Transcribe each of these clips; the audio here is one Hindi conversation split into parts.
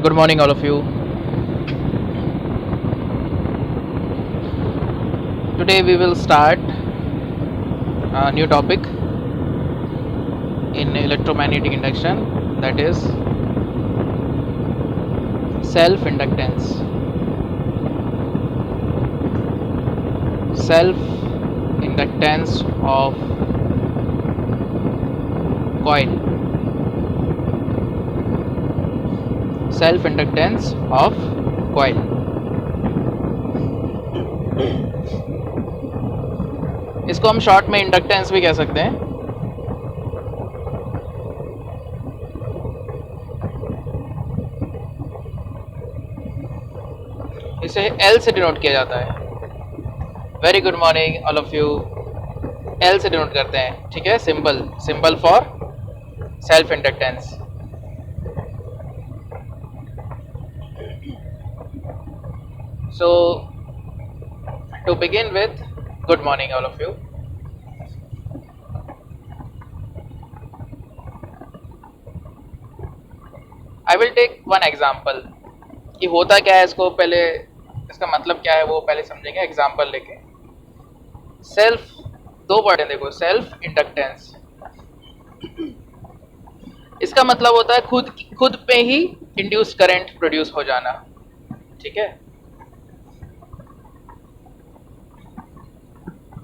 Good morning, all of you. Today we will start a new topic in electromagnetic induction, that is self inductance. Self inductance of coil. Self inductance of coil. इसको हम शॉर्ट में इंडक्टेंस भी कह सकते हैं. इसे L से डिनोट किया जाता है. Very good morning all of you. L से डिनोट करते हैं, ठीक है. Symbol for self inductance. So to begin with, good morning all of you. I will take one example कि होता क्या है, इसको पहले इसका मतलब क्या है वो पहले समझेंगे एग्जाम्पल लेके. सेल्फ, दो वर्ड है देखो, सेल्फ इंडक्टेंस. इसका मतलब होता है खुद पे ही इंड्यूस करंट प्रोड्यूस हो जाना, ठीक है.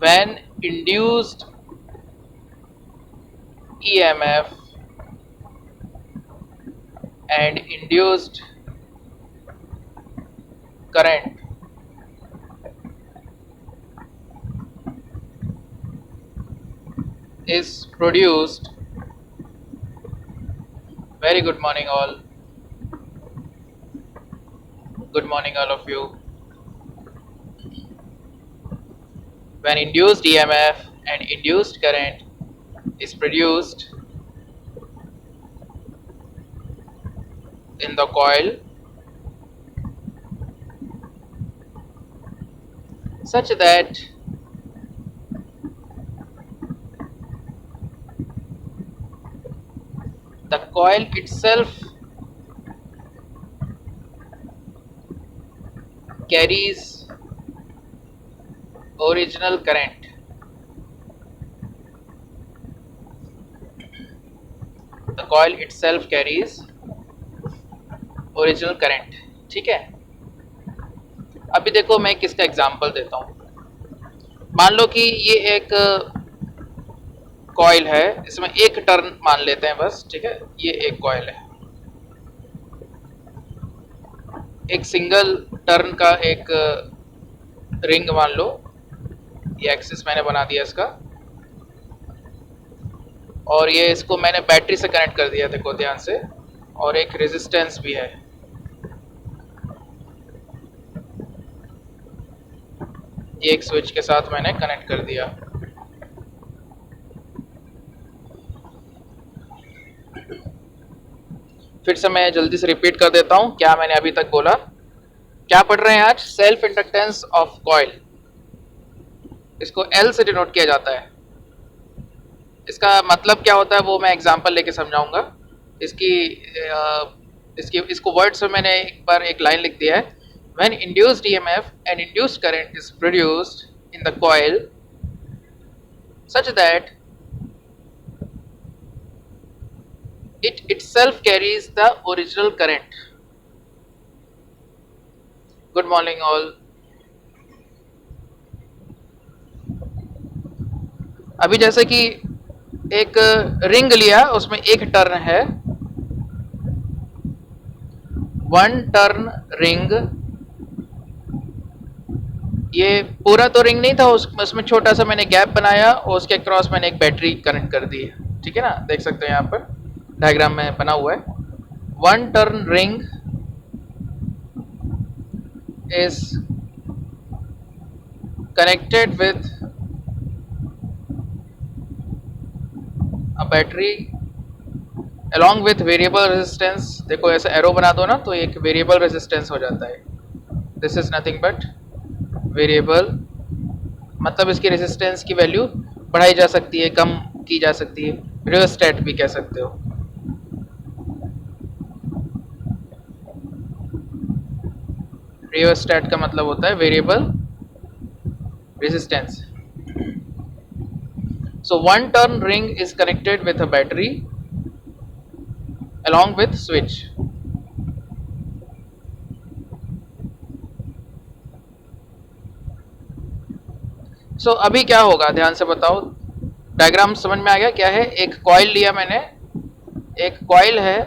When induced EMF and induced current is produced. Very good morning all. Good morning all of you. When induced EMF and induced current is produced in the coil such that the coil itself carries original current. The coil itself carries original current, ठीक है. अभी देखो मैं किसका एग्जांपल देता हूँ. मान लो कि ये एक कॉइल है, इसमें एक टर्न मान लेते हैं बस, ठीक है. ये एक कॉइल है, एक सिंगल टर्न का एक रिंग मान लो. ये एक्सिस मैंने बना दिया इसका, और ये इसको मैंने बैटरी से कनेक्ट कर दिया, देखो ध्यान से. और एक रेजिस्टेंस भी है. ये एक स्विच के साथ मैंने कनेक्ट कर दिया. फिर से मैं जल्दी से रिपीट कर देता हूं क्या मैंने अभी तक बोला. क्या पढ़ रहे हैं आज? Self inductance of coil. इसको L से डिनोट किया जाता है. इसका मतलब क्या होता है वो मैं एग्जांपल लेके समझाऊंगा. इसको वर्ड्स में मैंने एक बार एक लाइन लिख दिया है. When induced EMF and induced current is produced in the coil such that it itself carries the original current. Good morning all. अभी जैसे कि एक रिंग लिया, उसमें एक टर्न है, वन टर्न रिंग. ये पूरा तो रिंग नहीं था, उसमें छोटा सा मैंने गैप बनाया और उसके क्रॉस मैंने एक बैटरी कनेक्ट कर दी है, ठीक है ना. देख सकते हैं यहाँ पर डायग्राम में बना हुआ है. One turn ring is connected with a battery along with variable resistance. देखो ऐसा एरो बना दो ना तो एक वेरिएबल रेजिस्टेंस हो जाता है. This is nothing but variable, मतलब इसकी रेजिस्टेंस की वैल्यू बढ़ाई जा सकती है, कम की जा सकती है, रियोस्टेट भी कह सकते हो. रियोस्टैट का मतलब होता है variable resistance. So one turn ring is connected with a battery along with switch. So अभी क्या होगा ध्यान से बताओ. डायग्राम समझ में आ गया क्या है. एक कॉइल लिया मैंने, एक कॉइल है,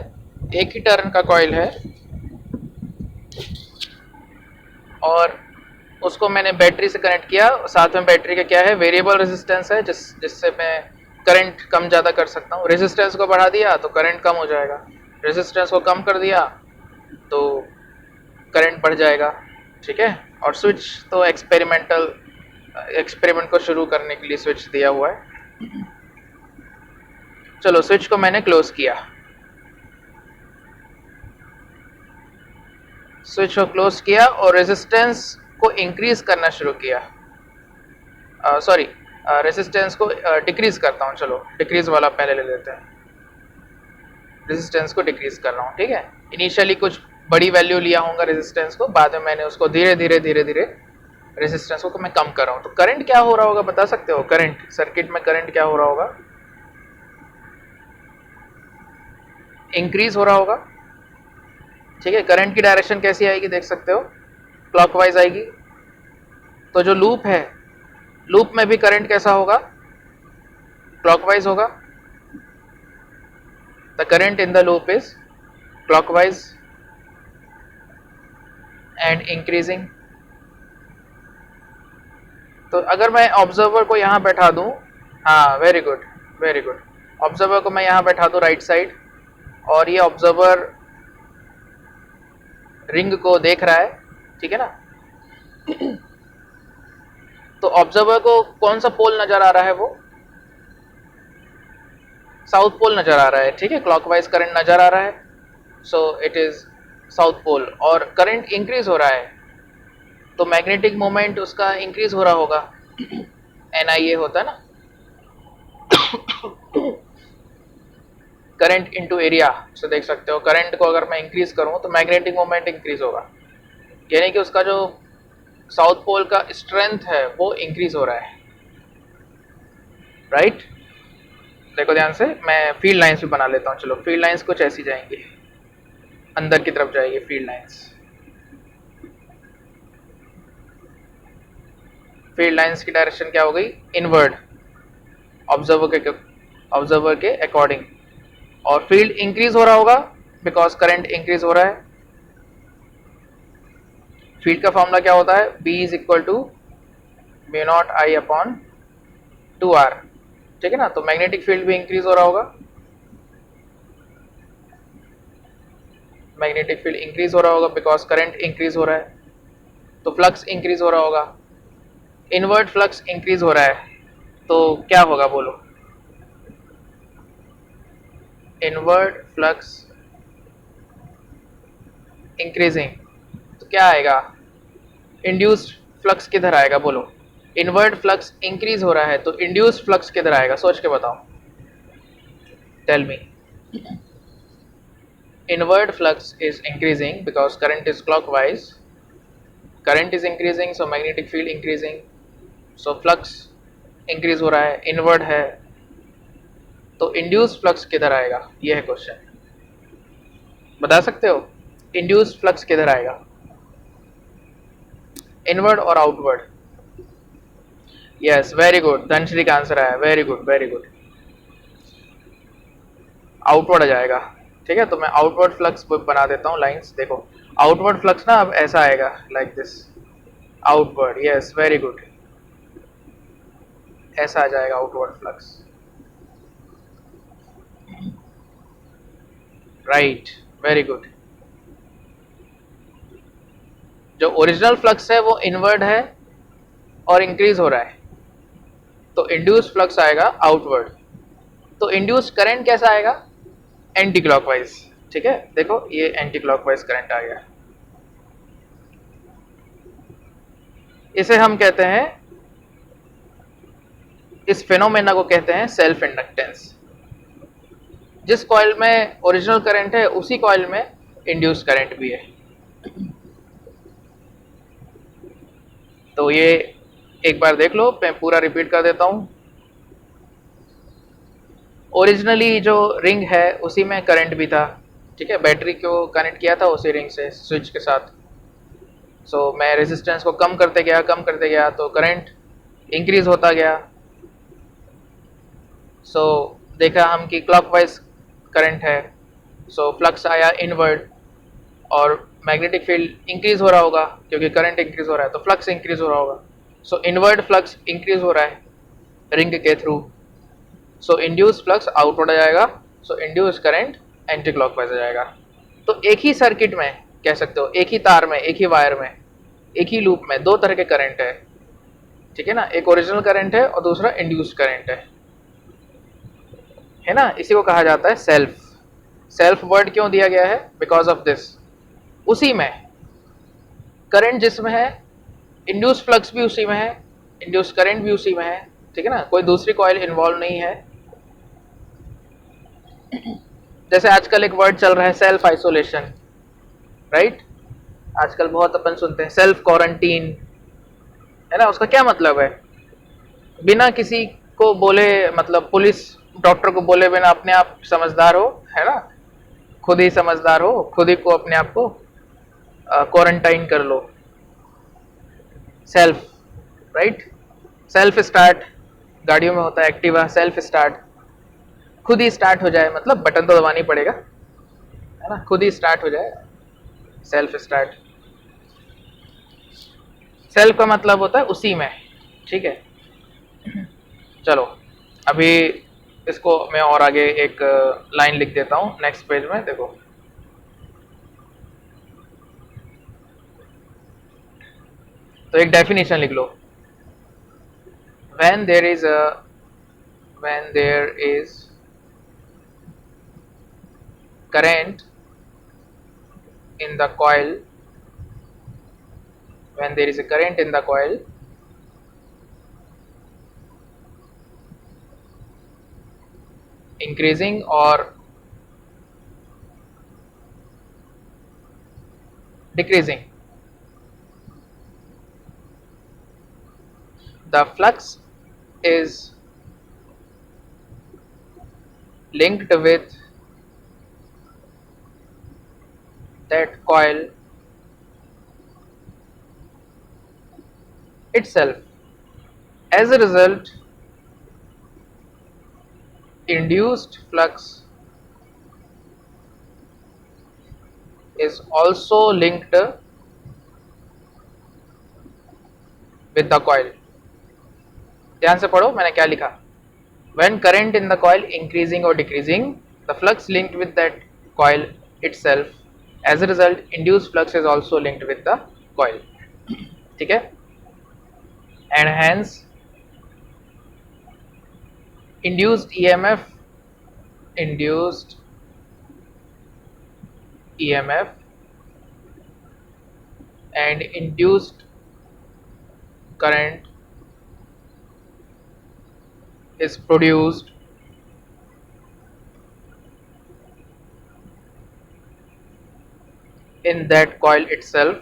एक ही टर्न का कॉइल है, और उसको मैंने बैटरी से कनेक्ट किया. साथ में बैटरी का क्या है, वेरिएबल रेजिस्टेंस है, जिससे मैं करंट कम ज़्यादा कर सकता हूँ. रेजिस्टेंस को बढ़ा दिया तो करंट कम हो जाएगा, रेजिस्टेंस को कम कर दिया तो करंट बढ़ जाएगा. ठीक है. और स्विच तो एक्सपेरिमेंट को शुरू करने के लिए स्विच दिया हुआ है. चलो स्विच को मैंने क्लोज किया. स्विच को क्लोज किया और रेजिस्टेंस को इंक्रीज करना शुरू किया. सॉरी, रेजिस्टेंस को डिक्रीज करता हूँ. चलो डिक्रीज वाला पहले ले लेते हैं. रेजिस्टेंस को डिक्रीज कर रहा हूँ. ठीक है. इनिशियली कुछ बड़ी वैल्यू लिया होगा रेजिस्टेंस को, बाद में मैंने उसको धीरे धीरे रेजिस्टेंस को मैं कम कर रहा हूँ. तो करंट क्या हो रहा होगा बता सकते हो. करंट सर्किट में करंट क्या हो रहा होगा, इंक्रीज हो रहा होगा. ठीक है. करंट की डायरेक्शन कैसी आएगी देख सकते हो, क्लॉकवाइज आएगी. तो जो लूप है, लूप में भी करंट कैसा होगा, क्लॉकवाइज होगा. The current in the loop is clockwise and increasing. तो अगर मैं ऑब्जर्वर को यहाँ बैठा दूँ, हाँ very good very good, observer को मैं यहाँ बैठा दूँ राइट साइड, और ये ऑब्जर्वर रिंग को देख रहा है. ठीक है ना. तो ऑब्जर्वर को कौन सा पोल नजर आ रहा है, वो साउथ पोल नजर आ रहा है. ठीक है. क्लॉकवाइज करंट नजर आ रहा है, so it is south pole. और करंट इंक्रीज हो रहा है तो मैग्नेटिक मोमेंट उसका इंक्रीज हो रहा होगा. NIA होता है ना, करंट इनटू एरिया से देख सकते हो. करंट को अगर मैं इंक्रीज करूं तो मैग्नेटिक मोमेंट इंक्रीज होगा, यानी कि उसका जो साउथ पोल का स्ट्रेंथ है वो इंक्रीज हो रहा है. राइट. देखो ध्यान से, मैं फील्ड लाइंस भी बना लेता हूँ. चलो फील्ड लाइंस कुछ ऐसी जाएंगी, अंदर की तरफ जाएगी फील्ड लाइंस. फील्ड लाइंस की डायरेक्शन क्या हो गई, इनवर्ड, ऑब्जर्वर के अकॉर्डिंग. और फील्ड इंक्रीज हो रहा होगा बिकॉज करंट इंक्रीज हो रहा है. फील्ड का फॉर्मूला क्या होता है, B is equal to mu not I upon 2R. ठीक है ना. तो मैग्नेटिक फील्ड भी इंक्रीज हो रहा होगा, मैग्नेटिक फील्ड इंक्रीज हो रहा होगा बिकॉज करंट इंक्रीज हो रहा है. तो फ्लक्स इंक्रीज हो रहा होगा, इनवर्ट फ्लक्स इंक्रीज हो रहा है. तो क्या होगा बोलो, इनवर्ट फ्लक्स इंक्रीजिंग. तो क्या आएगा, इंड्यूस्ड फ्लक्स किधर आएगा बोलो. इनवर्ट फ्लक्स इंक्रीज हो रहा है तो इंड्यूस्ड फ्लक्स किधर आएगा, सोच के बताओ. Tell me. Inward flux is increasing because current is clockwise. Current is increasing, so magnetic field increasing. So flux increase हो रहा है, inward है. तो induced flux किधर आएगा, ये है क्वेश्चन. बता सकते हो induced flux किधर आएगा, inward और outward. Yes, very good. Dhanashree का आंसर आया. Very good very good. Outward आ जाएगा. ठीक है. तो मैं आउटवर्ड फ्लक्स बना देता हूँ लाइंस. देखो आउटवर्ड फ्लक्स ना अब ऐसा आएगा, like this, outward. Yes very good, ऐसा आ जाएगा outward flux. Right, very good. जो ओरिजिनल फ्लक्स है वो इनवर्ड है और इंक्रीज हो रहा है, तो इंड्यूस्ड फ्लक्स आएगा आउटवर्ड. तो इंड्यूस्ड करंट कैसा आएगा, एंटी क्लॉकवाइज. ठीक है. देखो ये एंटी क्लॉकवाइज करंट आ गया. इसे हम कहते हैं, इस फेनोमेना को कहते हैं सेल्फ इंडक्टेंस. जिस कॉइल में ओरिजिनल करंट है उसी कॉइल में इंड्यूस्ड करंट भी है. तो ये एक बार देख लो, मैं पूरा रिपीट कर देता हूँ। ओरिजिनली जो रिंग है उसी में करंट भी था, ठीक है, बैटरी को कनेक्ट किया था उसी रिंग से स्विच के साथ। सो मैं रेजिस्टेंस को कम करते गया तो करंट इंक्रीज होता गया। सो देखा हम कि क्लॉकवाइज करंट है, सो फ्लक्स आया इनवर्ड, और मैग्नेटिक फील्ड इंक्रीज हो रहा होगा क्योंकि करंट इंक्रीज हो रहा है तो फ्लक्स इंक्रीज हो रहा होगा। सो इनवर्ड फ्लक्स इंक्रीज हो रहा है रिंग के थ्रू, सो इंड्यूस फ्लक्स आउटवर्ड आ जाएगा, सो इंड्यूस करंट एंटी क्लॉकवाइज आ जाएगा। तो एक ही सर्किट में कह सकते हो, एक ही तार में, एक ही वायर में, एक ही लूप में दो तरह के करंट है, ठीक है ना, एक ओरिजिनल करंट है और दूसरा इंड्यूस्ड करंट है ना। इसी को कहा जाता है सेल्फ। सेल्फ वर्ड क्यों दिया गया है? Because of this. उसी में करंट जिसमें है, इंड्यूस फ्लक्स भी उसी में है, इंड्यूस करंट भी उसी में है, ठीक है ना, कोई दूसरी कॉइल इन्वॉल्व नहीं है। जैसे आजकल एक वर्ड चल रहा है सेल्फ आइसोलेशन, राइट, आजकल बहुत अपन सुनते हैं सेल्फ क्वारंटीन, है ना। उसका क्या मतलब है? बिना किसी को बोले, मतलब पुलिस डॉक्टर को बोले बिना अपने आप समझदार हो, है ना, खुद ही समझदार हो, खुद ही को अपने आप को क्वारंटाइन कर लो, सेल्फ, राइट। सेल्फ स्टार्ट गाड़ियों में होता है, एक्टिवा सेल्फ स्टार्ट, खुद ही स्टार्ट हो जाए, मतलब बटन तो दबानी पड़ेगा, है ना, खुद ही स्टार्ट हो जाए, सेल्फ स्टार्ट। सेल्फ का मतलब होता है उसी में, ठीक है। चलो अभी इसको मैं और आगे एक लाइन लिख देता हूँ नेक्स्ट पेज में, देखो। तो एक डेफिनेशन लिख लो, when there is current in the coil, when there is a current in the coil, increasing or decreasing, the flux is linked with that coil itself. As a result, induced flux is also linked with the coil. ध्यान से पढ़ो मैंने क्या लिखा। When current in the coil increasing or decreasing, the flux linked with that coil itself. As a result, induced flux is also linked with the coil. ठीक है? And hence, induced EMF and induced current is produced in that coil itself.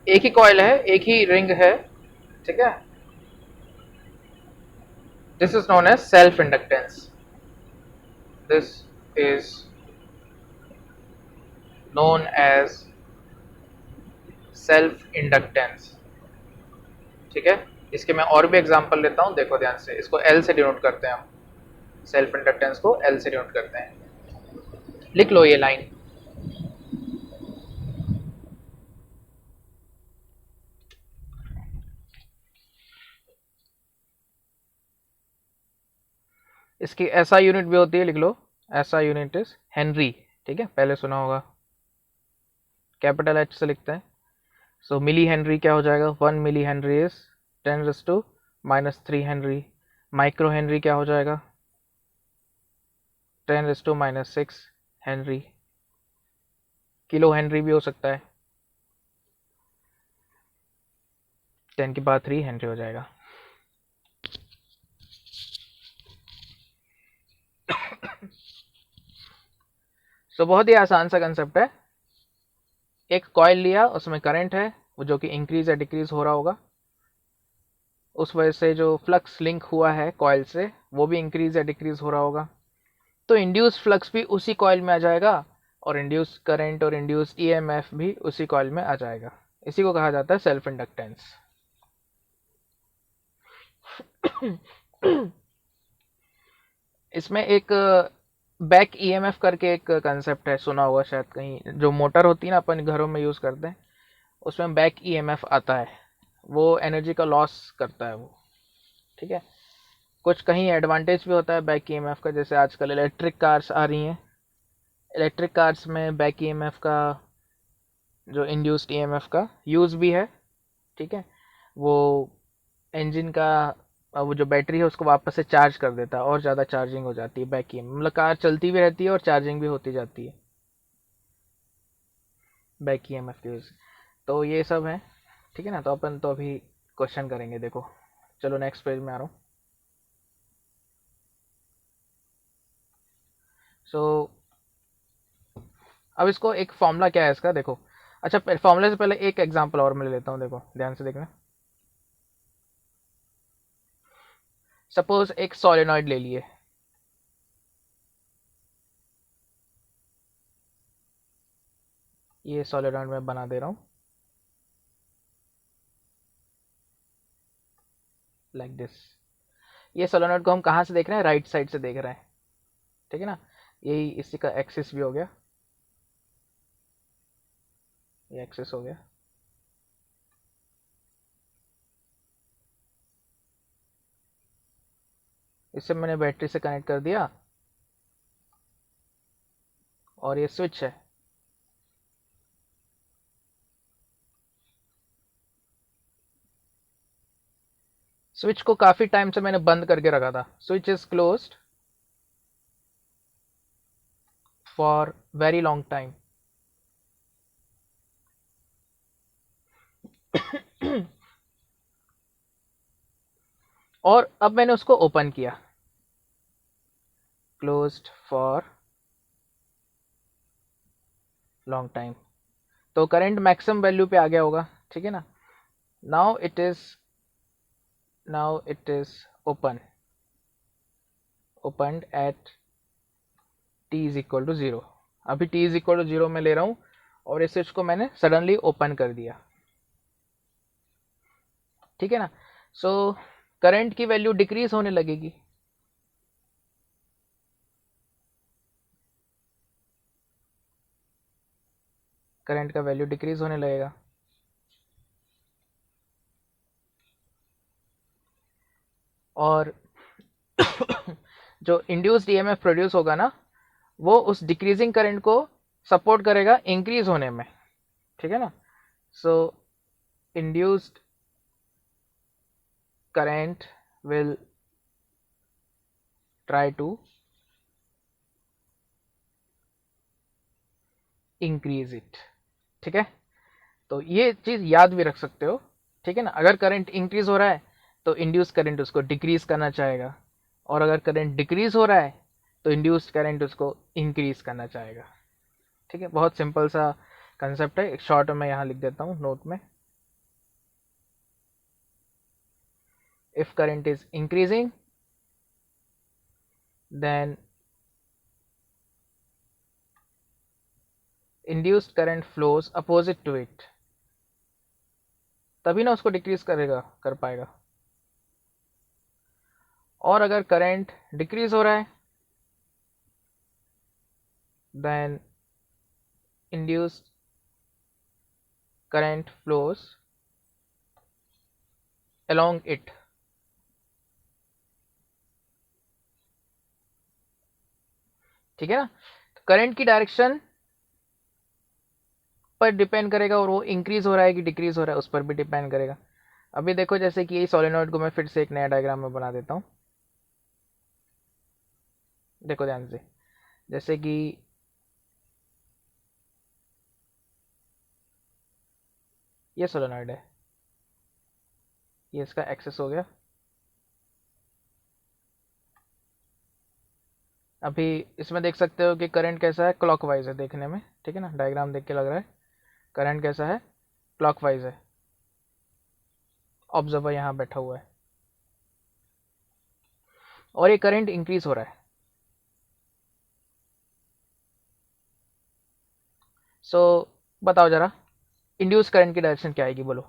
एक ही कॉइल है, एक ही रिंग है, ठीक है। This is known as self inductance. This is known as self inductance, ठीक है। इसके मैं और भी एग्जांपल लेता हूं, देखो ध्यान से। इसको L से डिनोट करते हैं हम, सेल्फ इंडक्टेंस को L से डिनोट करते हैं। लिख लो ये लाइन, इसकी ऐसा यूनिट भी होती है, लिख लो, ऐसा यूनिट इज हेनरी, ठीक है, पहले सुना होगा, कैपिटल H से लिखते हैं। सो मिली हेनरी क्या हो जाएगा? 1 milli henry is 10⁻³ henry. Micro henry क्या हो जाएगा? 10⁻⁻6 हेनरी। किलो हेनरी भी हो सकता है, 10⁻³ हेनरी हो जाएगा। सो बहुत ही आसान सा कंसेप्ट है। एक कॉइल लिया, उसमें करंट है, वो जो कि इंक्रीज या डिक्रीज हो रहा होगा, उस वजह से जो फ्लक्स लिंक हुआ है कॉइल से वो भी इंक्रीज या डिक्रीज हो रहा होगा, तो इंड्यूस फ्लक्स भी उसी कॉइल में आ जाएगा और इंड्यूस करंट और इंड्यूस ईएमएफ भी उसी कॉइल में आ जाएगा। इसी को कहा जाता है सेल्फ इंडक्टेंस। इसमें एक बैक ईएमएफ करके एक कंसेप्ट है, सुना होगा शायद कहीं, जो मोटर होती है ना अपन घरों में यूज़ करते हैं, उसमें बैक ईएमएफ आता है, वो एनर्जी का लॉस करता है वो। ठीक है, कुछ कहीं एडवांटेज भी होता है बैक ईएमएफ का, जैसे आजकल इलेक्ट्रिक कार्स आ रही हैं, इलेक्ट्रिक कार्स में बैक ईएमएफ का जो इंड्यूस्ड ईएमएफ का यूज़ भी है। ठीक है, वो इंजन का वो जो बैटरी है उसको वापस से चार्ज कर देता है और ज़्यादा चार्जिंग हो जाती है बैक ईएमएफ, मतलब कार चलती भी रहती है और चार्जिंग भी होती जाती है बैक ईएमएफ की वजह से। तो ये सब है। ठीक है ना, तो अपन तो अभी क्वेश्चन करेंगे, देखो चलो नेक्स्ट पेज में आ रहा हूँ। सो अब इसको एक फॉर्मूला क्या है इसका, देखो। अच्छा, फॉर्मूले से पहले एक एग्जांपल और मैं ले लेता हूँ, देखो ध्यान से देखना। सपोज एक सोलेनॉइड ले लिए, ये सोलेनॉइड मैं बना दे रहा हूँ लाइक दिस। ये सोलेनॉइड को हम कहाँ से देख रहे हैं, राइट साइड से देख रहे हैं। ठीक है ना, यही इसी का एक्सिस भी हो गया, ये एक्सिस हो गया। इससे मैंने बैटरी से कनेक्ट कर दिया और ये स्विच है। स्विच को काफी टाइम से मैंने बंद करके रखा था, switch is closed for very long time. और अब मैंने उसको ओपन किया, क्लोज्ड फॉर लॉन्ग टाइम, तो करंट मैक्सिमम वैल्यू पे आ गया होगा। ठीक है ना, now it is open at t is equal to 0। अभी t इज इक्वल टू 0 में ले रहा हूँ और इस स्विच को मैंने सडनली ओपन कर दिया। ठीक है ना, सो करंट की वैल्यू डिक्रीज होने लगेगी। करंट का वैल्यू डिक्रीज होने लगेगा और जो इंड्यूस्ड ईएमएफ प्रोड्यूस होगा ना, वो उस डिक्रीजिंग करंट को सपोर्ट करेगा इंक्रीज होने में। ठीक है ना, so induced current will try to increase it. ठीक है, तो ये चीज याद भी रख सकते हो। ठीक है ना, अगर करंट इंक्रीज हो रहा है तो इंड्यूस करंट उसको डिक्रीज करना चाहेगा, और अगर करंट डिक्रीज हो रहा है तो इंड्यूस्ड करंट उसको इंक्रीज करना चाहेगा। ठीक है, बहुत सिंपल सा कंसेप्ट है, एक शॉर्ट में यहाँ लिख देता हूँ नोट में। If current is increasing then induced current flows opposite to it, तभी ना उसको डिक्रीज कर पाएगा। और अगर करंट डिक्रीज हो रहा है then induced current flows along it। ठीक है ना, तो करंट की डायरेक्शन पर डिपेंड करेगा और वो इंक्रीज हो रहा है कि डिक्रीज हो रहा है उस पर भी डिपेंड करेगा। अभी देखो, जैसे कि यही सोलेनॉइड को मैं फिर से एक नया डायग्राम में बना देता हूँ, देखो ध्यान से। जैसे कि ये सोलेनॉइड है, ये इसका एक्सेस हो गया। अभी इसमें देख सकते हो कि करंट कैसा है, क्लॉकवाइज है देखने में। ठीक है ना, डायग्राम देख के लग रहा है करंट कैसा है, क्लॉकवाइज है। ऑब्जर्वर यहाँ बैठा हुआ है और ये करंट इंक्रीज हो रहा है। सो बताओ जरा इंड्यूस करंट की डायरेक्शन क्या आएगी, बोलो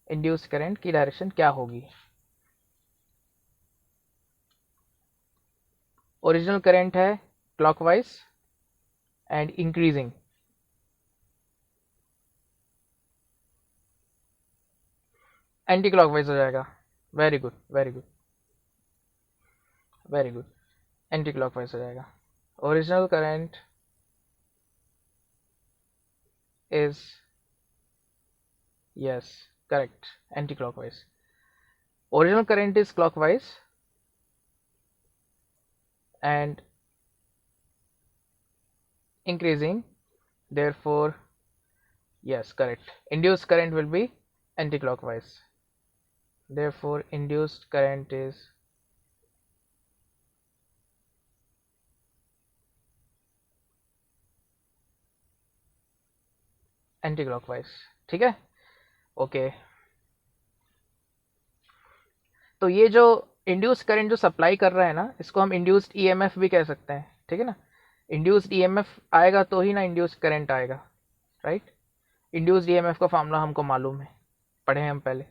इंड्यूस करंट की डायरेक्शन क्या होगी। ओरिजिनल करंट है clockwise and increasing, anti clockwise हो जाएगा। Very good very good very good, anti clockwise हो जाएगा। Original current is yes correct, anti clockwise. Original current is clockwise and increasing, therefore yes correct, induced current will be anti-clockwise, therefore induced current is anti-clockwise। ठीक है ओके। तो ये जो इंड्यूस करंट जो सप्लाई कर रहा है ना, इसको हम इंड्यूस्ड ईएमएफ भी कह सकते हैं, ठीक है ना। इंड्यूस्ड ईएमएफ आएगा तो ही ना इंड्यूस्ड करंट आएगा, राइट। इंड्यूस्ड ईएमएफ का फॉर्मूला हमको मालूम है, पढ़े हैं हम पहले।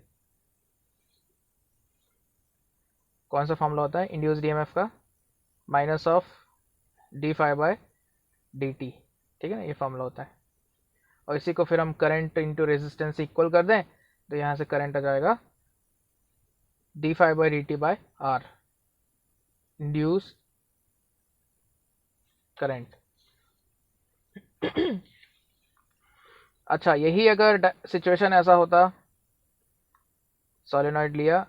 कौन सा फॉर्मूला होता है इंड्यूस्ड ईएमएफ का? Minus of D five by D T, ठीक है ना, ये फॉर्मूला होता है। और इसी को फिर हम करंट इंटू रेजिस्टेंस इक्वल कर दें तो यहाँ से करंट आ जाएगा D phi by D T by R, induce current. अच्छा, यही अगर सिचुएशन ऐसा होता, सोलेनॉइड लिया,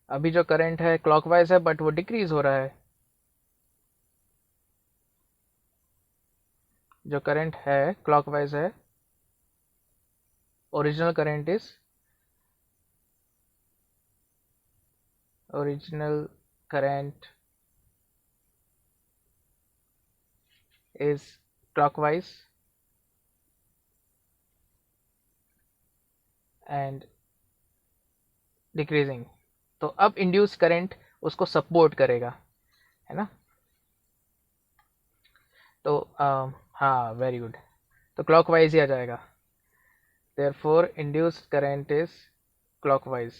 अभी जो करंट है क्लॉकवाइज है बट वो डिक्रीज हो रहा है, जो करंट है क्लॉकवाइज है, original current is original current is clockwise and decreasing, तो अब इंड्यूस करंट उसको सपोर्ट करेगा, है ना। तो हाँ वेरी गुड, तो क्लॉकवाइज ही आ जाएगा, therefore induced current is clockwise.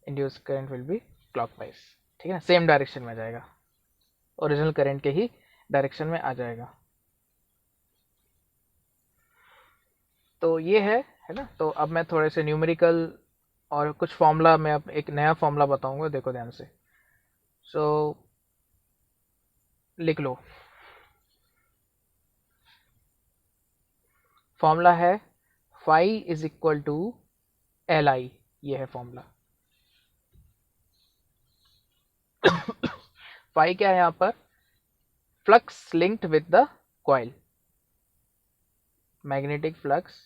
Induced current will be clockwise, ठीक है ना, सेम डायरेक्शन में जाएगा, ओरिजिनल करंट के ही डायरेक्शन में आ जाएगा। तो ये है ना। तो अब मैं थोड़े से न्यूमेरिकल और कुछ फॉर्मूला, मैं अब एक नया फॉर्मूला बताऊंगा, देखो ध्यान से। सो लिख लो, फॉर्मूला है phi is equal to L I, ये है फॉर्मूला। फाई क्या है यहाँ पर? Flux linked with the coil, magnetic flux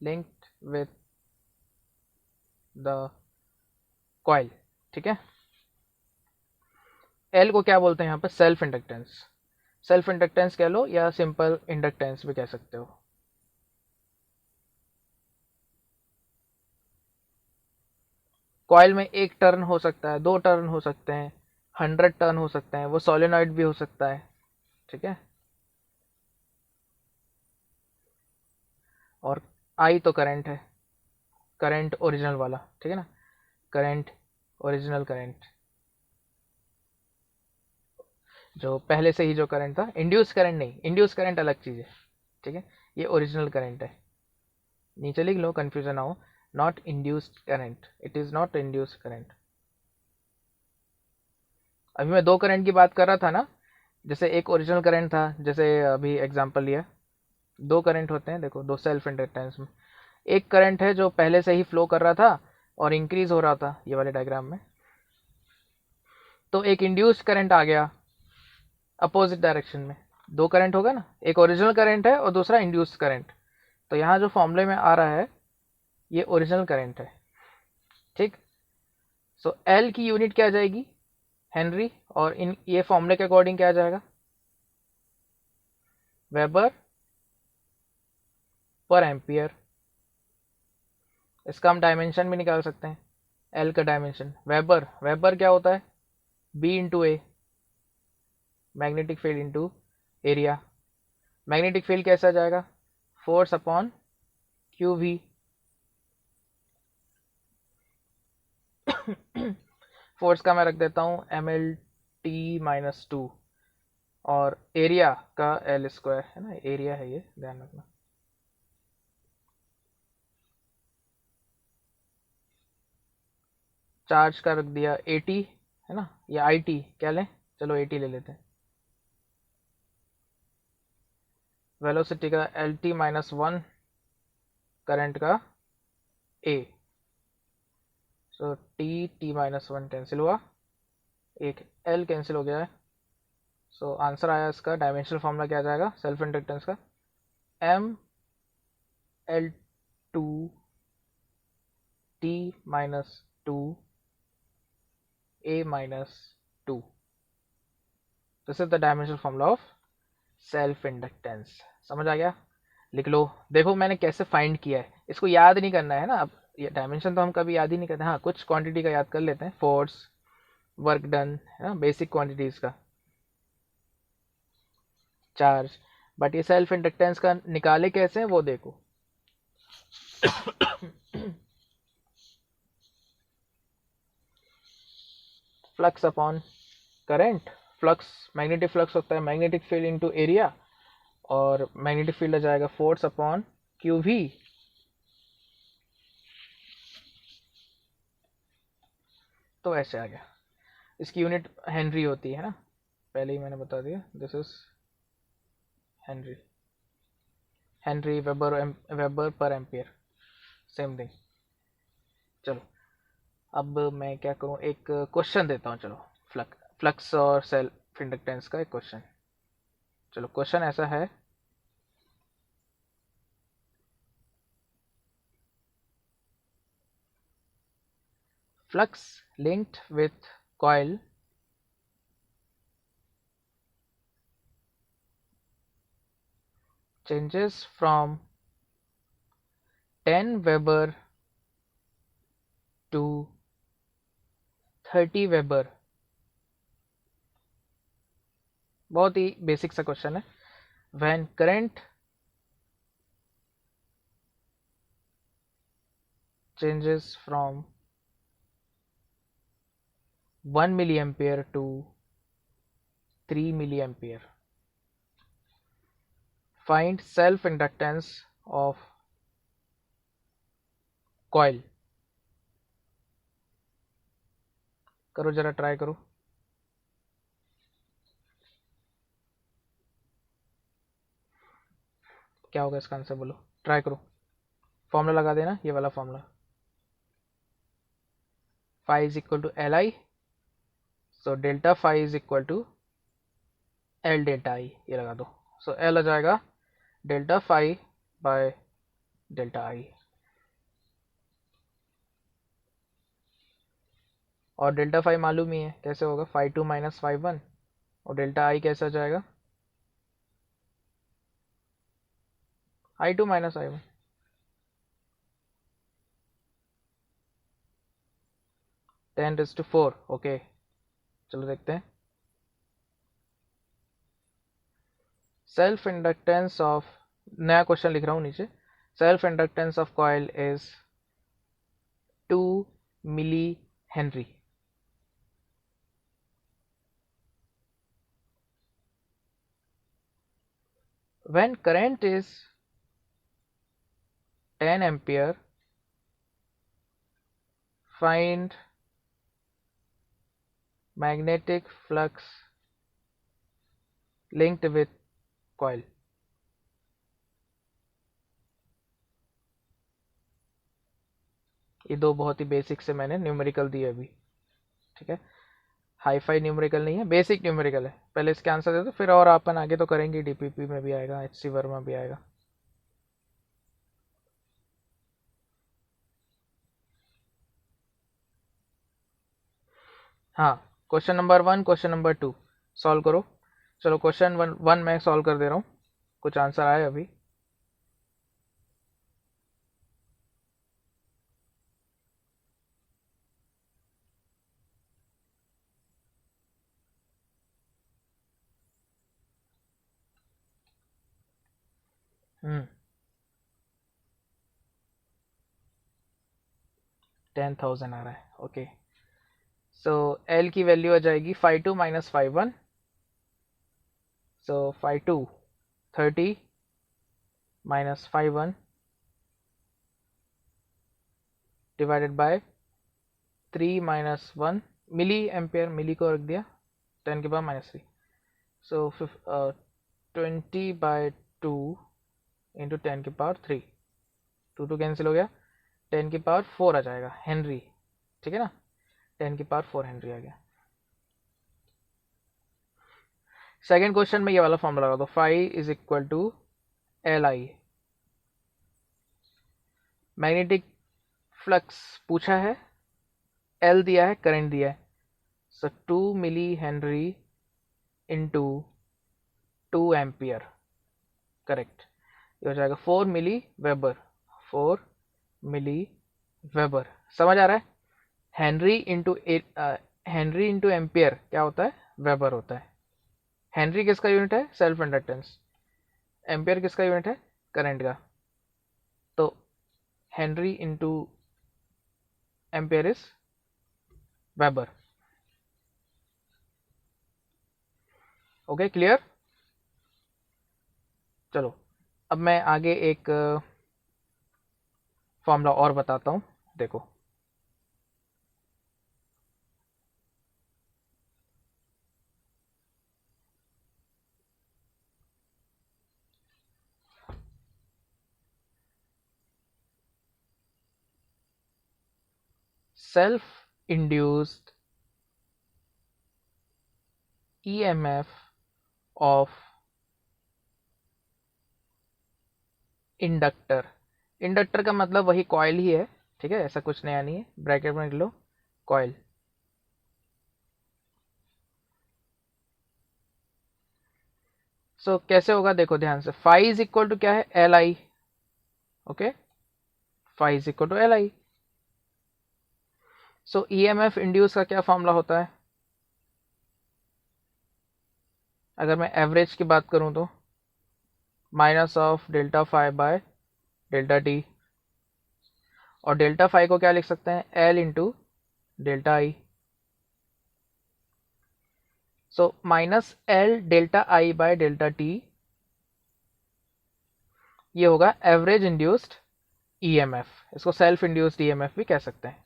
linked with the coil, ठीक है। एल को क्या बोलते हैं यहाँ पर? सेल्फ इंडक्टेंस, सेल्फ इंडक्टेंस कह लो या सिंपल इंडक्टेंस भी कह सकते हो। कॉइल में एक टर्न हो सकता है, दो टर्न हो सकते हैं, 100 टर्न हो सकते हैं, वो सोलेनॉइड भी हो सकता है, ठीक है। और आई तो करंट है, करंट ओरिजिनल वाला, ठीक है ना, करंट ओरिजिनल करंट, जो पहले से ही जो करंट था। इंड्यूस करंट नहीं, इंड्यूस करंट अलग चीज है, ठीक है, ये ओरिजिनल करंट है। नीचे लिख लो, कंफ्यूजन ना हो, not induced current, it is not induced current. अभी मैं दो करंट की बात कर रहा था ना, जैसे एक ओरिजिनल करंट था, जैसे अभी एग्जांपल लिया, दो करंट होते हैं, देखो दो सेल्फ इंडक्टेंस में, एक करंट है जो पहले से ही फ्लो कर रहा था और इंक्रीज हो रहा था, ये वाले डायग्राम में, तो एक इंड्यूस्ड करंट आ गया अपोजिट डायरेक्शन में, दो करंट होगा ना, एक ओरिजिनल करंट है और दूसरा इंड्यूस्ड करंट। तो यहाँ जो फॉर्मूले में आ रहा है ये ओरिजिनल करंट है, ठीक। सो एल की यूनिट क्या आ जाएगी, हेनरी, और इन ये फॉर्मूले के अकॉर्डिंग क्या आ जाएगा, वेबर पर एम्पियर। इसका हम डायमेंशन भी निकाल सकते हैं, एल का डायमेंशन। वेबर, वेबर क्या होता है, B into A, magnetic field into area. Magnetic field कैसे आ जाएगा, force upon Q V. Force का मैं रख देता हूँ M L T minus two, और एरिया का एल स्क्वायर है ना, एरिया है ये, ध्यान रखना। चार्ज का रख दिया 80 है ना, या आई टी क्या लें, चलो 80 ले लेते हैं। वेलोसिटी का L T minus one, current का A, so T T minus one cancel हुआ, एक एल कैंसिल हो गया है। सो आंसर आया इसका, डायमेंशनल फॉर्मूला क्या आ जाएगा सेल्फ इंडक्टेंस का, M L two T minus two A minus two. This is the dimensional formula of self inductance. समझ आ गया, लिख लो। देखो मैंने कैसे फाइंड किया है, इसको याद नहीं करना है ना। अब ये डायमेंशन तो हम कभी याद ही नहीं करते, हाँ कुछ क्वांटिटी का याद कर लेते हैं, फोर्स, वर्क डन है ना, बेसिक क्वांटिटीज का, चार्ज। बट ये सेल्फ इंडक्टेंस का निकाले कैसे हैं वो देखो। Flux upon current, flux magnetic flux होता है, मैग्नेटिक फील्ड इनटू एरिया, और मैग्नेटिक फील्ड आ जाएगा फोर्स अपॉन क्यू वी। तो ऐसे आ गया। इसकी यूनिट हेनरी होती है ना, पहले ही मैंने बता दिया, this is Henry, Henry weber, weber पर एम्पियर, सेम थिंग। चलो अब मैं क्या करूँ, एक क्वेश्चन देता हूँ, चलो फ्लक्स और सेल्फ इंडक्टेंस का एक क्वेश्चन। चलो क्वेश्चन ऐसा है, flux linked with coil changes from 10 Weber to 30 Weber। बहुत ही बेसिक सा क्वेश्चन है। when current changes from 1 milliampere to 3 milliampere, find self inductance of coil। करो जरा, ट्राई करो। क्या होगा इसका आंसर, बोलो, ट्राई करो। फॉर्मूला लगा देना, ये वाला formula, phi is equal to Li, so delta phi is equal to L delta I, ये लगा दो। सो L आ जाएगा delta phi by delta I, और डेल्टा फाई मालूम ही है कैसे होगा, phi two minus phi one, और डेल्टा आई कैसे आ जाएगा, I two minus I one. Ten raise to four, okay. चलो देखते हैं, सेल्फ इंडक्टेंस ऑफ, नया क्वेश्चन लिख रहा हूँ नीचे, self inductance of coil is 2 milli henry. when current is 10 ampere, find magnetic flux linked with coil। ये दो बहुत ही बेसिक से मैंने न्यूमेरिकल दिए अभी, ठीक है। हाई फाई न्यूमेरिकल नहीं है, बेसिक न्यूमेरिकल है। पहले इसके आंसर दे दो, फिर और अपन आगे तो करेंगे, डीपीपी में भी आएगा, एचसी वर्मा भी आएगा। हाँ, question number 1, question number 2 solve करो। चलो क्वेश्चन 1 मैं सॉल्व कर दे रहा हूँ, कुछ आंसर आए अभी। हम्म 10,000 आ रहा है, ओके। सो एल की वैल्यू आ जाएगी 52 माइनस 51, सो 52 30 माइनस 51 डिवाइडेड बाय 3 माइनस 1 मिली एम्पेयर, मिली को रख दिया 10 के बाद -3, सो 20/2 इंटू 10 के पावर 3, 2 कैंसिल हो गया, 10 की पावर 4 आ जाएगा हेनरी, ठीक है ना, 10 की पावर 4 हेनरी आ गया। सेकेंड क्वेश्चन में ये वाला फॉर्मूला लगा दो, phi is equal to L I. Magnetic flux पूछा है, एल दिया है, करंट दिया है, so 2 milli henry into 2 ampere, correct. ये हो जाएगा 4 मिली वेबर, 4 मिली वेबर। समझ आ रहा है? हेनरी इंटू एम्पियर क्या होता है, वेबर होता है। हेनरी किसका यूनिट है, सेल्फ इंडक्टेंस। एम्पियर किसका यूनिट है, करंट का। तो Henry into ampere is weber. Okay, clear. चलो अब मैं आगे एक फॉर्मूला और बताता हूं, देखो। Self induced EMF of inductor. Inductor का मतलब वही कॉइल ही है, ठीक है, ऐसा कुछ नया नहीं है, ब्रैकेट में लिख लो कॉइल। सो कैसे होगा देखो ध्यान से, फाई इज इक्वल टू क्या है, L I. Okay, phi is equal to L I. So EMF induce का क्या फॉर्मूला होता है, अगर मैं एवरेज की बात करूं तो minus of delta phi by delta T, और डेल्टा फाई को क्या लिख सकते हैं, L into delta I. So minus L delta I by delta T, ये होगा एवरेज इंड्यूस्ड ईएमएफ। इसको सेल्फ इंड्यूस्ड ईएमएफ भी कह सकते हैं।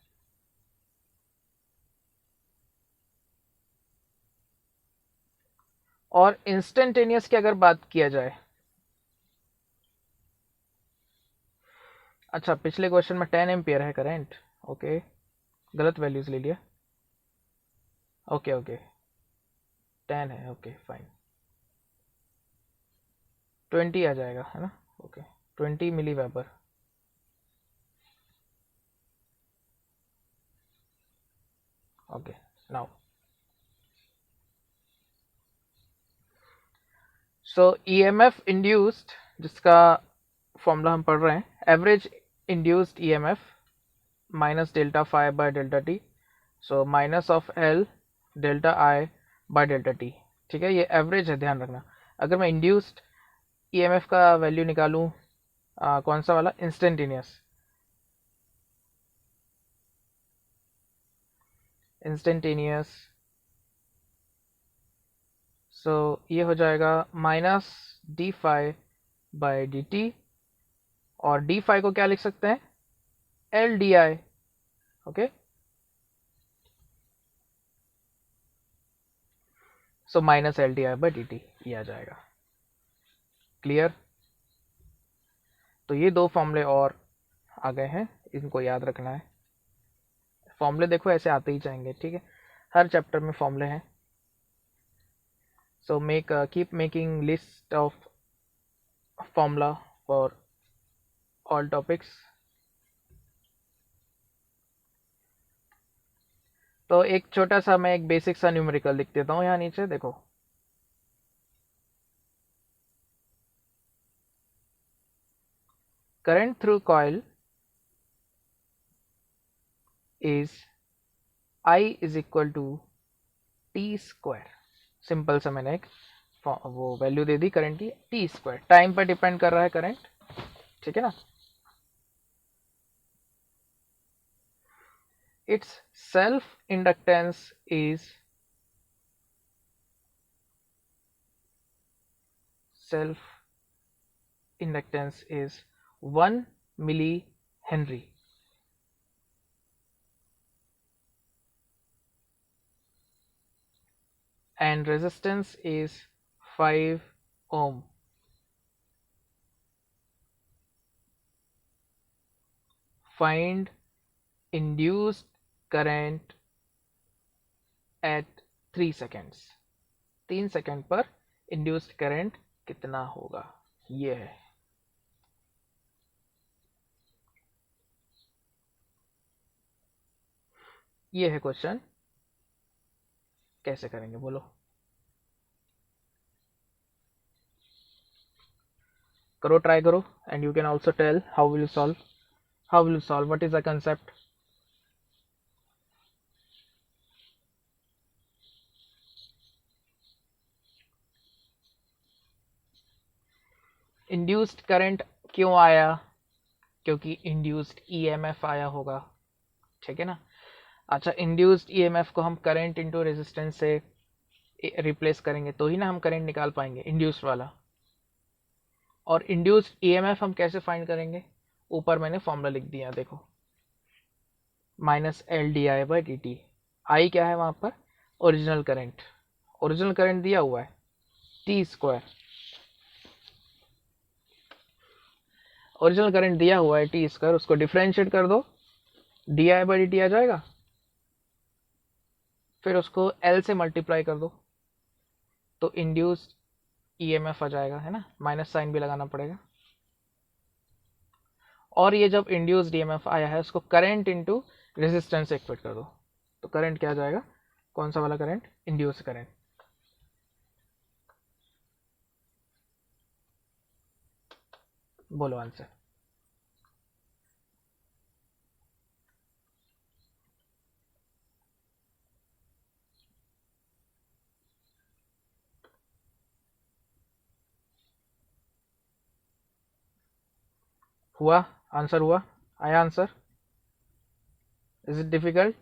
और इंस्टेंटेनियस की अगर बात किया जाए, अच्छा पिछले क्वेश्चन में 10 एम्पियर है करंट, ओके, गलत वैल्यूज ले लिया, ओके ओके 10 है, ओके फाइन, 20 आ जाएगा, है ना, okay 20 milli weber. Okay, now so EMF induced, जिसका फॉर्मूला हम पढ़ रहे हैं, average induced EMF minus delta phi by delta T, so minus of L delta I by delta T, ठीक है, ये एवरेज है, ध्यान रखना। अगर मैं इंड्यूस्ड ईएमएफ का वैल्यू निकालूं, कौन सा वाला, इंस्टेंटेनियस, इंस्टेंटेनियस, सो ये हो जाएगा minus D phi by D T, और डी फाई को क्या लिख सकते हैं, L D I, okay, so minus L D I by D T ये आ जाएगा, क्लियर। तो ये दो फॉर्मूले और आ गए हैं, इनको याद रखना है। फॉर्मूले देखो ऐसे आते ही जाएंगे, ठीक है। हर चैप्टर में फॉर्मूले हैं. So keep making list of formula for all topics. तो एक छोटा सा मैं एक बेसिक सा न्यूमेरिकल लिख देता हूँ यहाँ नीचे देखो. Current through coil is I is equal to T square. Simple सा मैंने एक वो वैल्यू दे दी करंट की, टी स्क्वायर. टाइम पर डिपेंड कर रहा है करंट, ठीक है ना. It's self inductance is self inductance is 1 millihenry. And resistance is 5 ohm. Find induced current at 3 seconds. 3 second पर इंड्यूस्ड करंट कितना होगा, ये है. ये है क्वेश्चन. कैसे करेंगे बोलो. करो, ट्राई करो. And you can also tell how will you solve, what is the concept. Induced current क्यों आया, क्योंकि इंड्यूस्ड ईएमएफ आया होगा, ठीक है ना. अच्छा, इंड्यूस्ड ईएमएफ को हम करंट इनटू रेजिस्टेंस से रिप्लेस करेंगे तो ही ना हम करंट निकाल पाएंगे इंड्यूस्ड वाला. और इंड्यूस्ड ईएमएफ हम कैसे फाइंड करेंगे, ऊपर मैंने फॉर्मूला लिख दिया देखो, minus L D I by D T. I क्या है वहां पर, ओरिजिनल करंट दिया हुआ है टी स्क्वायर. ओरिजिनल करंट दिया हुआ है टी स्क्वायर, उसको डिफरेंशिएट कर दो, D I by D T आ जाएगा. फिर उसको एल से मल्टीप्लाई कर दो तो इंड्यूस्ड ईएमएफ आ जाएगा, है ना. माइनस साइन भी लगाना पड़ेगा. और ये जब इंड्यूस्ड ईएमएफ आया है उसको करंट इनटू रेजिस्टेंस से इक्वेट कर दो तो करंट क्या आ जाएगा, कौन सा वाला करंट, इंड्यूस्ड करंट. बोलो आंसर. हुआ आंसर, हुआ, आया आंसर. Is it difficult.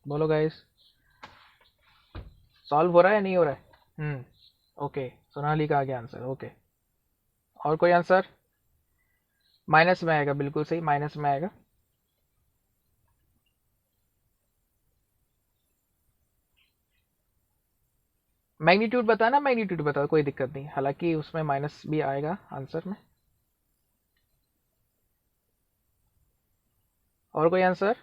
बोलो गाइस, सॉल्व हो रहा है नहीं हो रहा है. ओके, सोनाली का आ गया आंसर. ओके, और कोई आंसर. माइनस में आएगा, बिल्कुल सही, माइनस में आएगा. मैग्नीट्यूड बताना, मैग्नीट्यूड बता, कोई दिक्कत नहीं, हालांकि उसमें माइनस भी आएगा आंसर में. और कोई answer.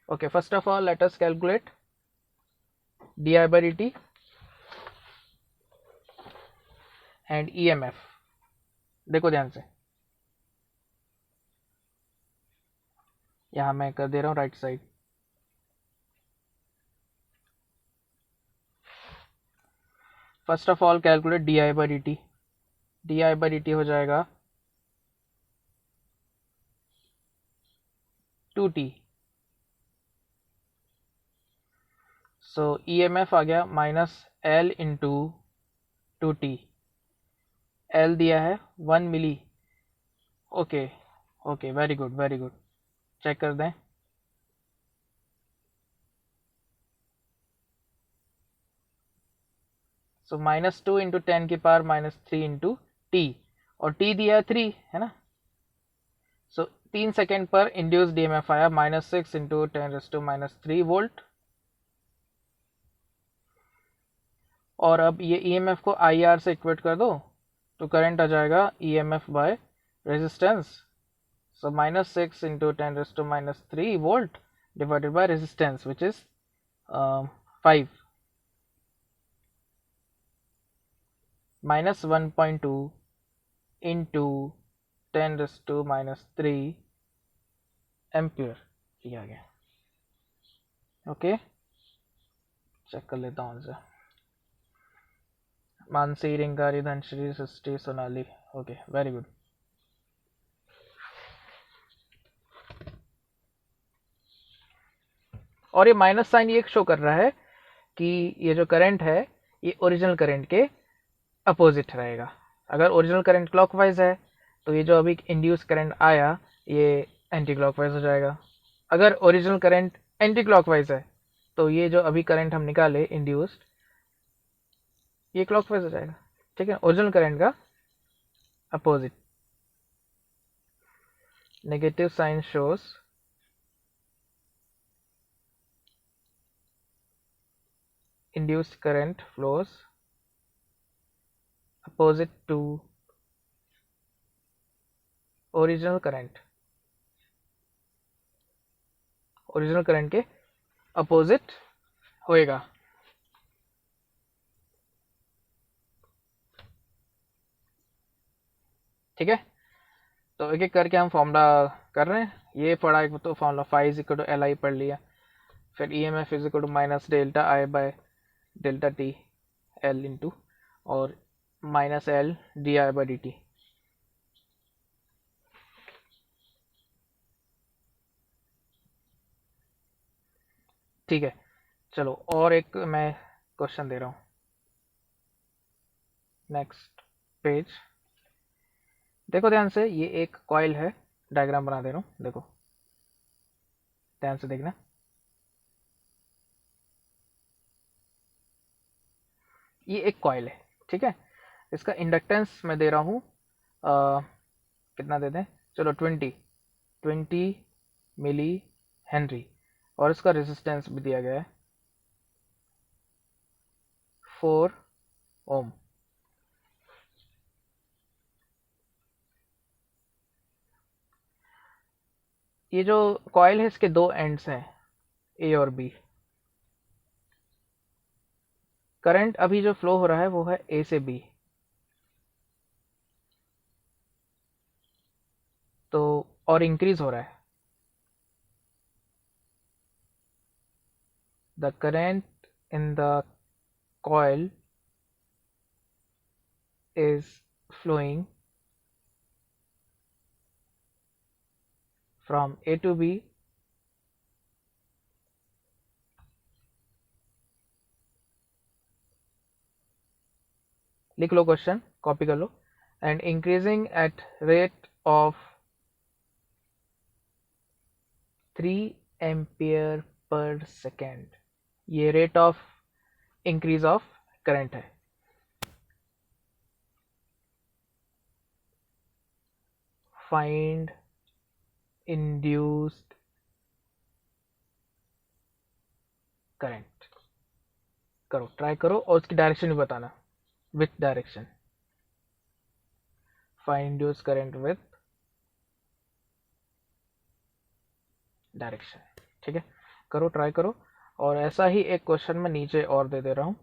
Okay, first of all let us calculate D I by D T and EMF. देखो ध्यान से, यहां मैं कर दे रहा हूं right side. First of all calculate D I by D T. D I by D T हो जाएगा 2t. सो ईएमएफ आ गया minus L into 2t. L दिया है 1 milli. Okay okay, very good very good. Check कर दें. सो माइनस 2 इंटू 10 की पावर माइनस 3 इंटू टी, और टी दिया है 3, है ना. सो 3 सेकेंड पर इंड्यूस्ड ईएमएफ आया माइनस 6 इंटू 10⁻³ वोल्ट. और अब ये ईएमएफ को आईआर से इक्वेट कर दो तो करंट आ जाएगा EMF bye resistance. So minus 6 into 10 raised to minus 3 volt divided by resistance, which is 5. Minus 1.2 into 10 raised to minus 3 ampere किया गया. ओके, चेक कर लेता हूँ उनसे. Mansi, Ringari, Dhanashree, Srishti, Sonali. Okay, very good. और ये माइनस साइन ये शो कर रहा है कि ये जो करंट है ये ओरिजिनल करंट के अपोजिट रहेगा. अगर ओरिजिनल करंट क्लॉकवाइज है तो ये जो अभी इंड्यूस करंट आया ये एंटी क्लॉकवाइज हो जाएगा. अगर ओरिजिनल करंट एंटी क्लॉकवाइज है तो ये जो अभी करंट हम निकाले इंड्यूस्ड ये क्लॉकवाइज हो जाएगा. ठीक है, ओरिजिनल करंट का opposite. Negative sign shows induced current flows opposite to original current. Original current के अपोजिट होएगा. ठीक है, तो एक एक करके हम फॉर्मूला कर रहे हैं. ये पढ़ा एक तो formula phi is equal to L I पढ़ लिया. फिर E M F is equal to minus delta I by delta T L into और minus L D I by D T. ठीक है, चलो और एक मैं क्वेश्चन दे रहा हूँ. नेक्स्ट पेज देखो ध्यान से. ये एक कॉइल है, डायग्राम बना दे रहा हूँ. देखो ध्यान से देखना. ये एक कॉइल है. ठीक है, इसका इंडक्टेंस मैं दे रहा हूँ कितना दे दें, चलो 20 मिली हेनरी. और इसका रेजिस्टेंस भी दिया गया है 4 ओम. ये जो कॉइल है इसके दो एंड्स हैं ए और बी. करंट अभी जो फ्लो हो रहा है वो है ए से बी. तो और इंक्रीज हो रहा है. The current in the coil is flowing from A to B लिख लो क्वेश्चन, कॉपी कर लो. And increasing at rate of 3 ampere per second. ये rate of increase of current है. Find induced current. करो, ट्राई करो और उसकी डायरेक्शन भी बताना. With direction. Find induced current with direction. ठीक है, करो, ट्राई करो. और ऐसा ही एक क्वेश्चन मैं नीचे और दे रहा हूं.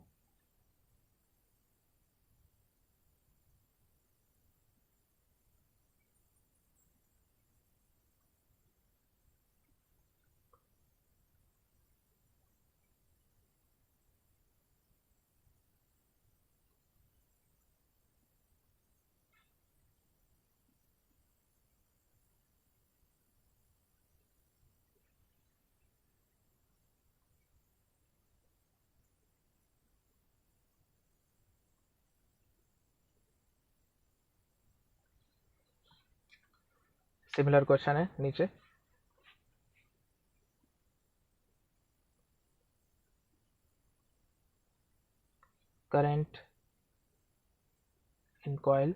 सिमिलर क्वेश्चन है नीचे. Current in coil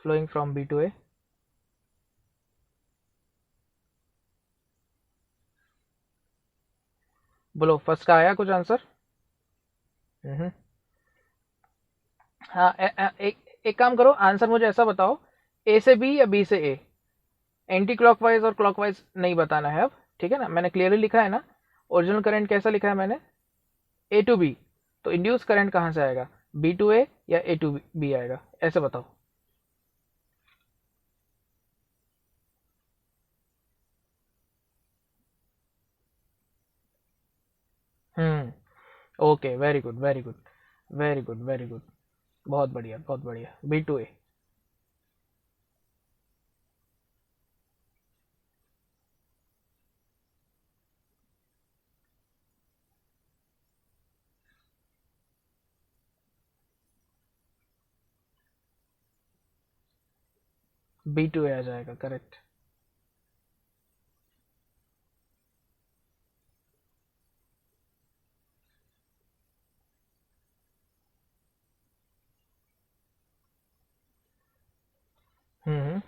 flowing from B to A. बोलो फर्स्ट का आया कुछ आंसर? हाँ, एक काम करो, आंसर मुझे ऐसा बताओ ए से बी या बी से ए, एंटी क्लॉकवाइज और क्लॉकवाइज नहीं बताना है अब, ठीक है ना। मैंने क्लियरली लिखा है ना, ओरिजिनल करंट कैसा लिखा है मैंने, ए टू बी, तो इंड्यूस करंट कहाँ से आएगा, बी टू ए या ए टू बी आएगा, ऐसे बताओ। Okay, very good very good very good very good, बहुत बढ़िया बहुत बढ़िया, B to A. B to A आ जाएगा, करेक्ट। हम्म।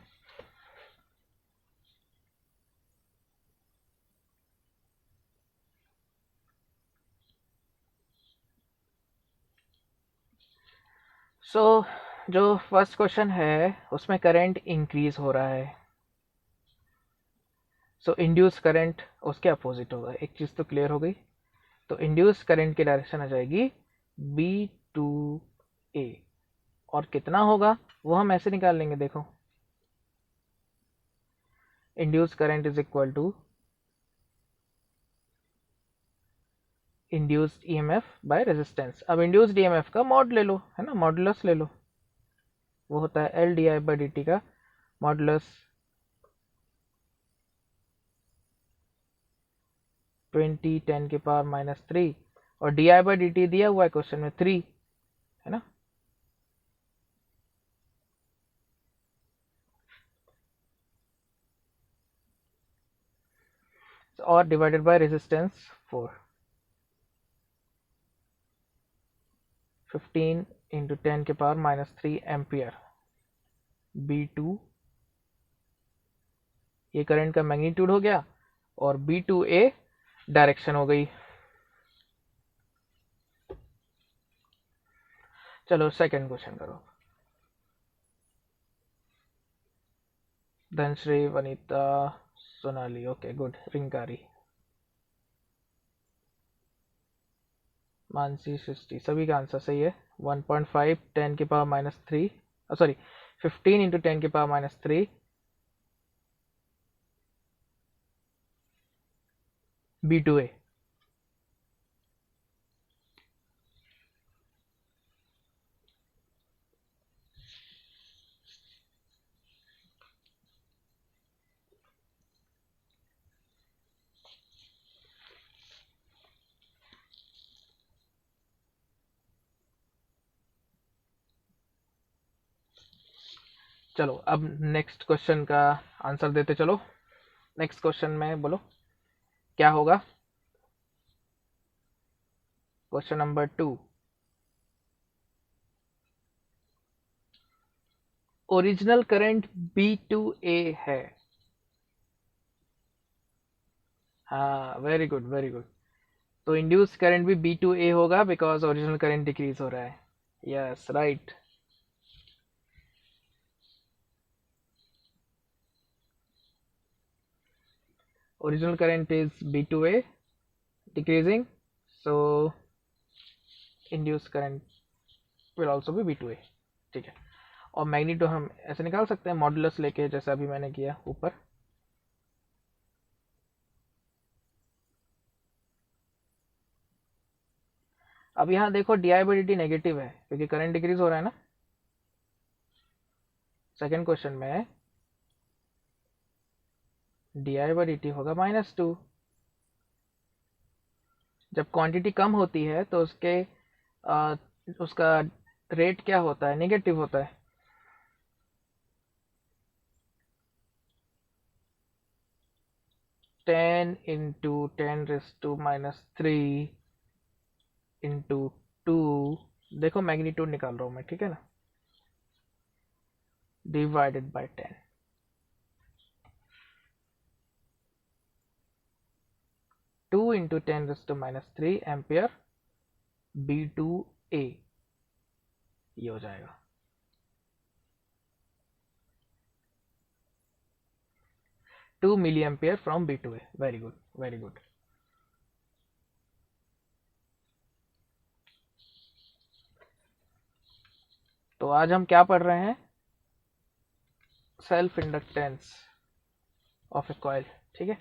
सो जो फर्स्ट क्वेश्चन है उसमें करंट इंक्रीज हो रहा है, सो इंड्यूस करंट उसके अपोजिट होगा, एक चीज़ तो क्लियर हो गई। तो इंड्यूस करंट की डायरेक्शन आ जाएगी बी टू ए, और कितना होगा वो हम ऐसे निकाल लेंगे, देखो induce current is equal to induced EMF by resistance. अब इंड्यूस्ड ईएमएफ का मॉड ले लो, है ना, मॉडुलस ले लो, वो होता है L D I by D T का मॉडुलस 20 10 के पावर -3, और D I by D T दिया हुआ है क्वेश्चन में 3, है ना। और डिवाइडेड बाय रेजिस्टेंस 4, 15 इंटू 10 के पावर -3 एम्पियर, बी टू, ये करंट का मैग्नीट्यूड हो गया, और बी टू ए डायरेक्शन हो गई। चलो सेकंड क्वेश्चन करो। धनश्री, वनीता, सोनाली, ओके गुड, रिंकारी, मानसी, सृष्टि, सभी का आंसर सही है। 1.5 10 के पावर -3, सॉरी 15 इंटू 10 के पावर -3 बी टू ए। चलो अब नेक्स्ट क्वेश्चन का आंसर देते चलो। नेक्स्ट क्वेश्चन में बोलो क्या होगा। Question number 2, original current B to A है। हाँ वेरी गुड वेरी गुड, तो इंड्यूस करंट भी बी टू ए होगा बिकॉज ओरिजिनल करंट डिक्रीज हो रहा है। Yes right. Original current is B to A decreasing, so induce current will also be B to A, ठीक है। और मैग्नीट्यूड हम ऐसे निकाल सकते हैं मॉडुलस लेके, जैसा अभी मैंने किया ऊपर। अब यहाँ देखो D I by D T negative है क्योंकि करंट डिक्रीज हो रहा है ना। सेकेंड क्वेश्चन में D I by D T होगा -2। जब क्वांटिटी कम होती है तो उसका रेट क्या होता है, नेगेटिव होता है। टेन इंटू 10⁻³ इंटू 2, देखो मैग्नीट्यूड निकाल रहा हूँ मैं, ठीक है ना, divided by 10, 2 into 10⁻³ ampere B to A, ये हो जाएगा। 2 milliampere from B to A. Very good, very good. तो आज हम क्या पढ़ रहे हैं? Self inductance of A coil. ठीक है,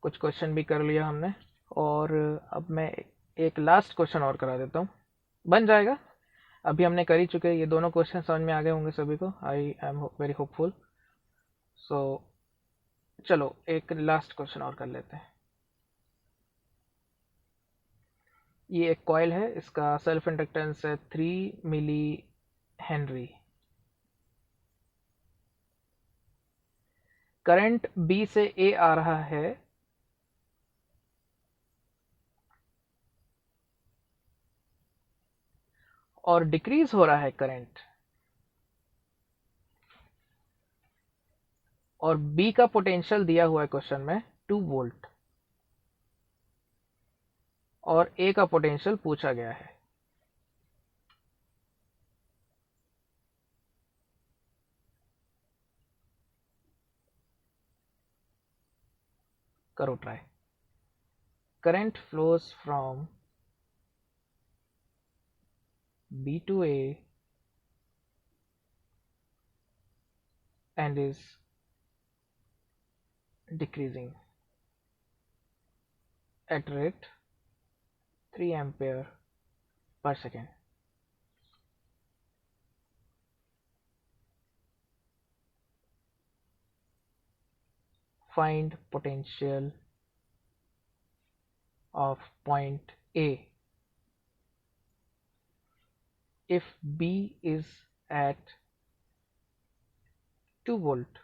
कुछ क्वेश्चन भी कर लिया हमने, और अब मैं एक लास्ट क्वेश्चन और करा देता हूँ, बन जाएगा. अभी हमने कर ही चुके हैं, ये दोनों क्वेश्चन समझ में आ गए होंगे सभी को. I am very hopeful. So चलो एक लास्ट क्वेश्चन और कर लेते हैं. ये एक कॉइल है, इसका सेल्फ इंडक्टेंस है 3 मिली हेनरी. करंट बी से ए आ रहा है, और डिक्रीज हो रहा है करंट, और बी का पोटेंशियल दिया हुआ है क्वेश्चन में 2 वोल्ट, और ए का पोटेंशियल पूछा गया है. करो try. Current flows from B to A and is decreasing at rate 3 ampere per second. Find potential of point A if B is at 2 volt